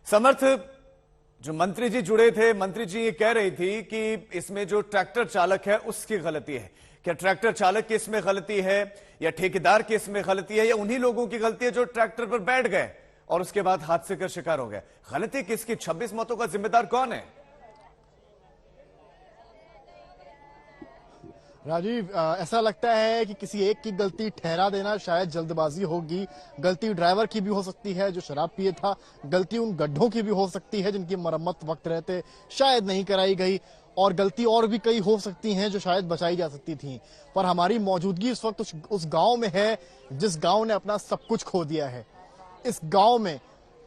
समर्थ, जो मंत्री जी जुड़े थे, मंत्री जी ये कह रही थी कि इसमें जो ट्रैक्टर चालक है उसकी गलती है। क्या ट्रैक्टर चालक की इसमें गलती है या ठेकेदार की इसमें गलती है या उन्हीं लोगों की गलती है जो ट्रैक्टर पर बैठ गए और उसके बाद हादसे का शिकार हो गए? गलती किसकी? 26 मौतों का जिम्मेदार कौन है? राजीव, ऐसा लगता है कि किसी एक की गलती ठहरा देना शायद जल्दबाजी होगी। गलती ड्राइवर की भी हो सकती है जो शराब पिए था, गलती उन गड्ढों की भी हो सकती है जिनकी मरम्मत वक्त रहते शायद नहीं कराई गई, और गलती और भी कई हो सकती हैं जो शायद बचाई जा सकती थी। पर हमारी मौजूदगी इस वक्त उस गांव में है जिस गांव ने अपना सब कुछ खो दिया है। इस गांव में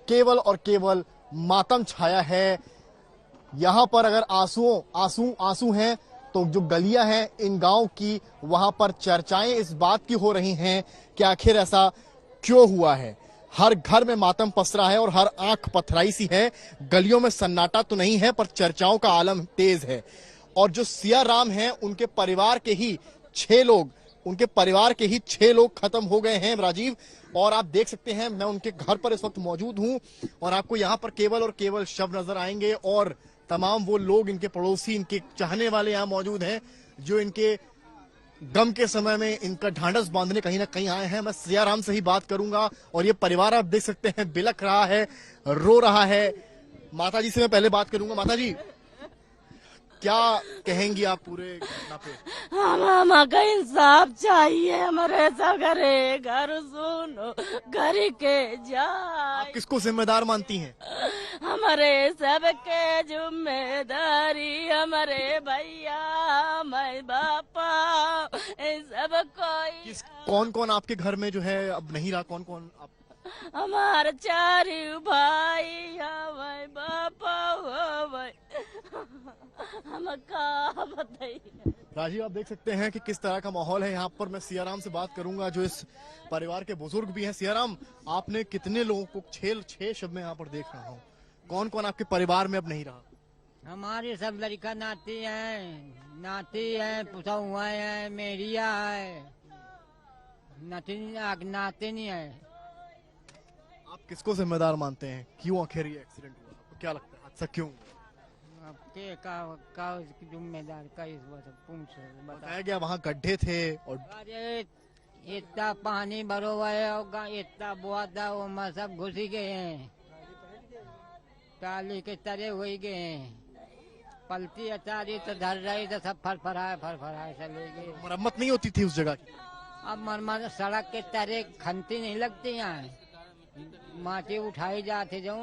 केवल और केवल मातम छाया है। यहाँ पर अगर आंसू हैं तो जो गलियां हैं इन गांव की, वहां पर चर्चाएं इस बात की हो रही हैं कि आखिर ऐसा क्यों हुआ है। हर घर में मातम पसरा है और हर आंख पथराई सी है। गलियों में सन्नाटा तो नहीं है पर चर्चाओं का आलम तेज है। और जो सिया राम हैं उनके परिवार के ही 6 लोग खत्म हो गए हैं राजीव। और आप देख सकते हैं मैं उनके घर पर इस वक्त मौजूद हूं और आपको यहाँ पर केवल और केवल शव नजर आएंगे और तमाम वो लोग, इनके पड़ोसी, इनके चाहने वाले यहाँ मौजूद हैं जो इनके गम के समय में इनका ढांढस बांधने कहीं ना कहीं आए हैं। मैं सिया राम से ही बात करूंगा और ये परिवार आप देख सकते हैं बिलख रहा है, रो रहा है। माता जी से मैं पहले बात करूंगा। माता जी, क्या कहेंगी आप पूरे घटना पे? हमें इंसाफ चाहिए। हमारे सगरे घर सुनो, घर के जाए। आप किसको जिम्मेदार मानती हैं? हमारे सबके जिम्मेदारी हमारे भैया, मैं बापा, सब कोई। कौन कौन आपके घर में जो है अब नहीं रहा? कौन कौन आप? हमारे 4 भाई, मैं बापा हो भाई, हम का बताइए। राजीव, आप देख सकते हैं कि किस तरह का माहौल है यहाँ पर। मैं सियाराम से बात करूंगा जो इस परिवार के बुजुर्ग भी हैं। सियाराम, आपने कितने लोगों को? 6 शव में यहाँ पर देख रहा हूँ। कौन कौन आपके परिवार में अब नहीं रहा? हमारे सब लड़का नाती है, पुतहुआ है, मेरिया है, नाते नहीं है। आप किसको जिम्मेदार मानते हैं? क्यों आखिर ये एक्सीडेंट हुआ? आपको क्या लगता है हादसा क्यों? का जिम्मेदार का इस पूछ बताया गया वहाँ गड्ढे थे और अरे इतना पानी भरो हुआ है और इतना बुआ था वो में सब घुसी गए हैं, टाली के तरह हो गए हैं। पलती अचारी तो धर रही तो सब फरफराए चले गए। मरम्मत नहीं होती थी उस जगह की? अब मरम्मत सड़क के तरह खंती नहीं लगती यहाँ, माटी उठाई जाते जो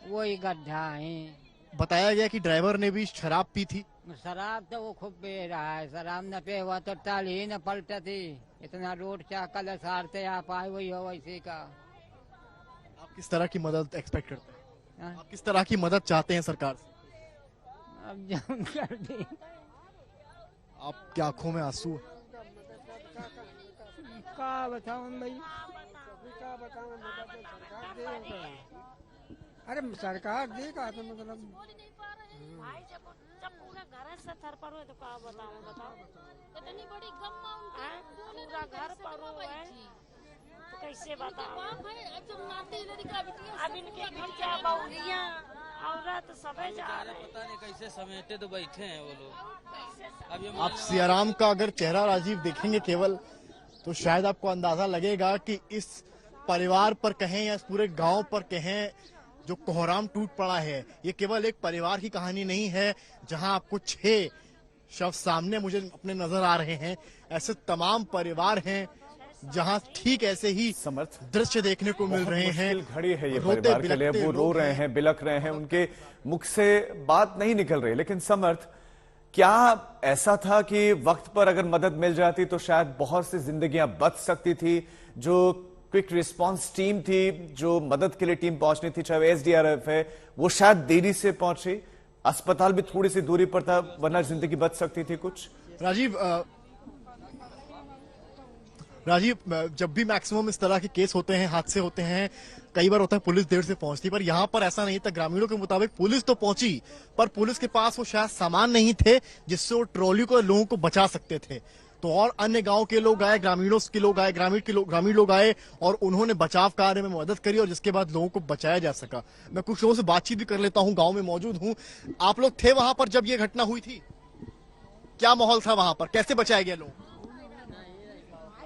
वही गड्ढा है। बताया गया कि ड्राइवर ने भी शराब पी थी। शराब तो वो खूब पी रहा है, शराब न पे हुआ तो टाली ही न पलटा थी। इतना रोड चाकल सारते आप आए वही हो वैसे का। आप किस तरह की मदद एक्सपेक्ट करते हैं? हाँ? आप किस तरह की मदद चाहते हैं सरकार से? अब जम कर दी। आपकी आंखों में आंसू? का बताऊं भाई, अरे सरकार देगा तो मतलब भाई जब पूरा घर से थर पर हो तो क्या बताओ इतनी बड़ी गम पूरा घर पर है तो कैसे बताओ। अब इनके क्या बहुरियां औरत सबे जा रहे, पता नहीं कैसे समेटे तो बैठे हैं वो लोग। आप सियाराम का अगर चेहरा राजीव देखेंगे केवल तो शायद आपको अंदाजा लगेगा कि इस परिवार पर कहें या इस पूरे गांव पर कहें जो कोहराम टूट पड़ा है, ये केवल एक परिवार की कहानी नहीं है जहां आपको 6 शव सामने मुझे अपने नजर आ रहे हैं। ऐसे तमाम परिवार हैं जहां ठीक ऐसे ही समर्थ दृश्य देखने को मिल रहे हैं। घड़ी है ये परिवार के लिए, वो रो रहे हैं, बिलख रहे हैं, उनके मुख से बात नहीं निकल रही। लेकिन समर्थ, क्या ऐसा था कि वक्त पर अगर मदद मिल जाती तो शायद बहुत सी जिंदगियां बच सकती थी? जो क्विक रिस्पांस टीम थी, जो मदद के लिए टीम पहुंचनी थी, चाहे एसडीआरएफ है, वो शायद देरी से पहुंची। अस्पताल भी थोड़ी सी दूरी पर था, वरना जिंदगी बच सकती थी कुछ। राजीव, जब भी मैक्सिमम इस तरह के केस होते हैं, हादसे होते हैं, कई बार होता है पुलिस देर से पहुंचती, पर यहाँ पर ऐसा नहीं था। ग्रामीणों के मुताबिक पुलिस तो पहुंची पर पुलिस के पास वो शायद सामान नहीं थे जिससे वो ट्रॉली को, लोगों को बचा सकते थे। तो और अन्य गांव के लोग आए, ग्रामीण लोग आए और उन्होंने बचाव कार्य में मदद करी और जिसके बाद लोगों को बचाया जा सका। मैं कुछ लोगों से बातचीत भी कर लेता हूं, गांव में मौजूद हूं। आप लोग थे वहां पर जब ये घटना हुई थी? क्या माहौल था वहां पर, कैसे बचाया गया लोग?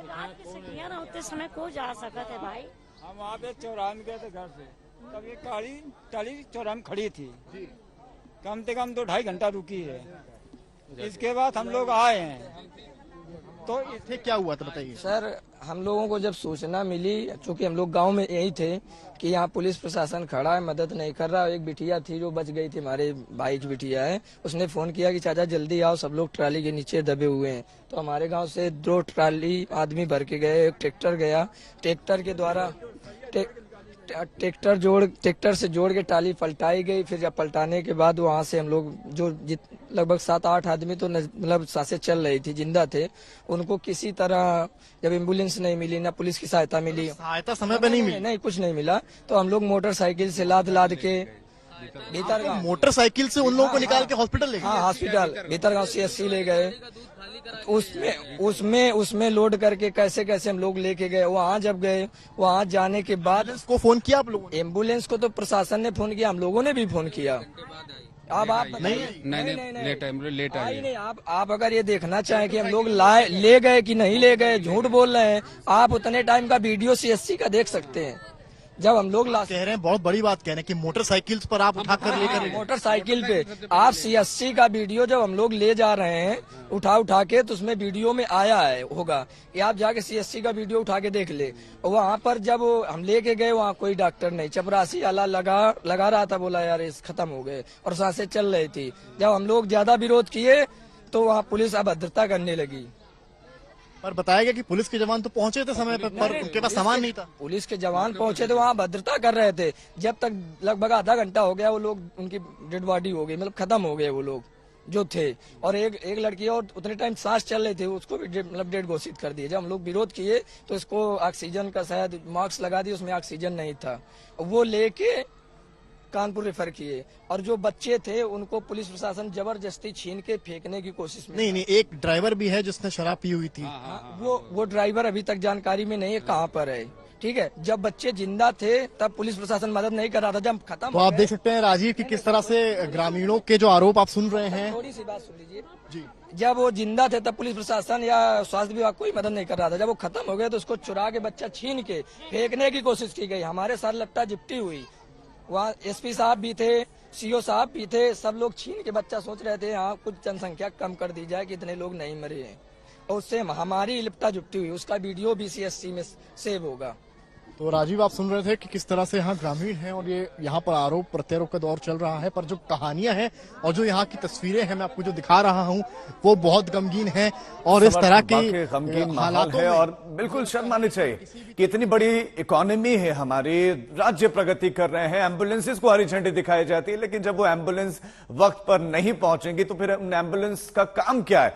रात की सीढ़ियां ना उतने समय को जा सका थे भाई। हम वहाँ पे चौराहे में गए थे घर से, तब ये गाड़ी टाली चौराहे में खड़ी थी, कम से कम 2-2.5 घंटा रुकी है। इसके बाद हम लोग आए हैं, तो इसे क्या हुआ था बताइए। सर, हम लोगों को जब सूचना मिली, चूंकि हम लोग गांव में यही थे कि यहाँ पुलिस प्रशासन खड़ा है, मदद नहीं कर रहा। एक बिटिया थी जो बच गई थी, हमारे भाई की बिटिया है, उसने फोन किया कि चाचा जल्दी आओ, सब लोग ट्राली के नीचे दबे हुए हैं। तो हमारे गांव से 2 ट्राली आदमी भर के गए, एक ट्रैक्टर गया, ट्रैक्टर के द्वारा ट्रैक्टर से जोड़ के टाली पलटाई गई। फिर जब पलटाने के बाद वहां से हम लोग जो लगभग 7-8 आदमी तो मतलब सांसें चल रही थी, जिंदा थे, उनको किसी तरह जब एम्बुलेंस नहीं मिली, ना पुलिस की सहायता मिली, सहायता समय पे नहीं मिली, नहीं कुछ नहीं मिला, तो हम लोग मोटरसाइकिल से लाद के भीतर गाँव, मोटरसाइकिल से उन लोगों को निकाल के हॉस्पिटल ले गए। हाँ हॉस्पिटल भीतर गाँव CSC ले गए। उसमें लोड करके कैसे कैसे हम लोग लेके गए। वहाँ जब गए, वहाँ जाने के बाद को फोन किया आप लोगों ने? एम्बुलेंस को तो प्रशासन ने फोन किया, हम लोगों ने भी फोन किया। अब आप नहीं लेट आई नहीं, आप अगर ये देखना चाहें कि हम लोग ले गए कि नहीं ले गए, झूठ बोल रहे हैं, आप उतने टाइम का वीडियो CSC का देख सकते हैं। जब हम लोग कह रहे हैं, बहुत बड़ी बात कह रहे हैं कि मोटरसाइकिल पर आप उठाकर लेकर, मोटरसाइकिल पे आप CSC का वीडियो जब हम लोग ले जा रहे हैं उठा के, तो उसमें वीडियो में आया है होगा, ये आप जाके CSC का वीडियो उठा के देख ले। वहाँ पर जब हम लेके गए, वहाँ कोई डॉक्टर नहीं, चपरासी आला लगा रहा था, बोला यार इस खत्म हो गए, और सांसें चल रही थी। जब हम लोग ज्यादा विरोध किए तो वहाँ पुलिस अभद्रता करने लगी। पर बताया गया कि पुलिस के जवान तो पहुंचे थे समय पर उनके पास सामान नहीं था। पुलिस के जवान पहुंचे थे, वहाँ भद्रता कर रहे थे, जब तक लगभग आधा घंटा हो गया, वो लोग उनकी डेड बॉडी हो गई, मतलब खत्म हो गए वो लोग जो थे। और एक लड़की और उतने टाइम सांस चल रही थी, उसको भी मतलब डेड घोषित कर दिए। जब हम लोग विरोध किए तो इसको ऑक्सीजन का शायद मास्क लगा दिया, उसमें ऑक्सीजन नहीं था, वो लेके कानपुर रेफर किए। और जो बच्चे थे उनको पुलिस प्रशासन जबरदस्ती छीन के फेंकने की कोशिश में। नहीं, एक ड्राइवर भी है जिसने शराब पी हुई थी। वो ड्राइवर अभी तक जानकारी में नहीं है कहाँ पर है। ठीक है, जब बच्चे जिंदा थे तब पुलिस प्रशासन मदद नहीं कर रहा था, जब खत्म तो आप देख सकते हैं राजीव की किस तरह से ग्रामीणों के जो आरोप आप सुन रहे हैं। थोड़ी सी बात सुन लीजिए जी। जब वो जिंदा थे तब पुलिस प्रशासन या स्वास्थ्य विभाग कोई मदद नहीं कर रहा था, जब वो खत्म हो गए तो उसको चुरा के बच्चा छीन के फेंकने की कोशिश की गई। हमारे साथ लपटा जिप्टी हुई, वहाँ SP साहब भी थे, CO साहब भी थे, सब लोग छीन के बच्चा सोच रहे थे हाँ कुछ जनसंख्या कम कर दी जाए कि इतने लोग नहीं मरे हैं, और उससे हमारी लिपटा जुपटी हुई। उसका वीडियो भी CSC में सेव होगा। तो राजीव आप सुन रहे थे कि किस तरह से यहाँ ग्रामीण हैं और ये यहाँ पर आरोप प्रत्यारोप का दौर चल रहा है, पर जो कहानियां हैं और जो यहाँ की तस्वीरें हैं मैं आपको जो दिखा रहा हूँ वो बहुत गमगीन है। और इस तरह की गमगीन माहौल है और बिल्कुल शर्म आनी चाहिए कि इतनी बड़ी इकोनॉमी है हमारी, राज्य प्रगति कर रहे हैं, एम्बुलेंसेज को हरी झंडी दिखाई जाती है, लेकिन जब वो एम्बुलेंस वक्त पर नहीं पहुंचेंगी तो फिर उन एम्बुलेंस का काम क्या है?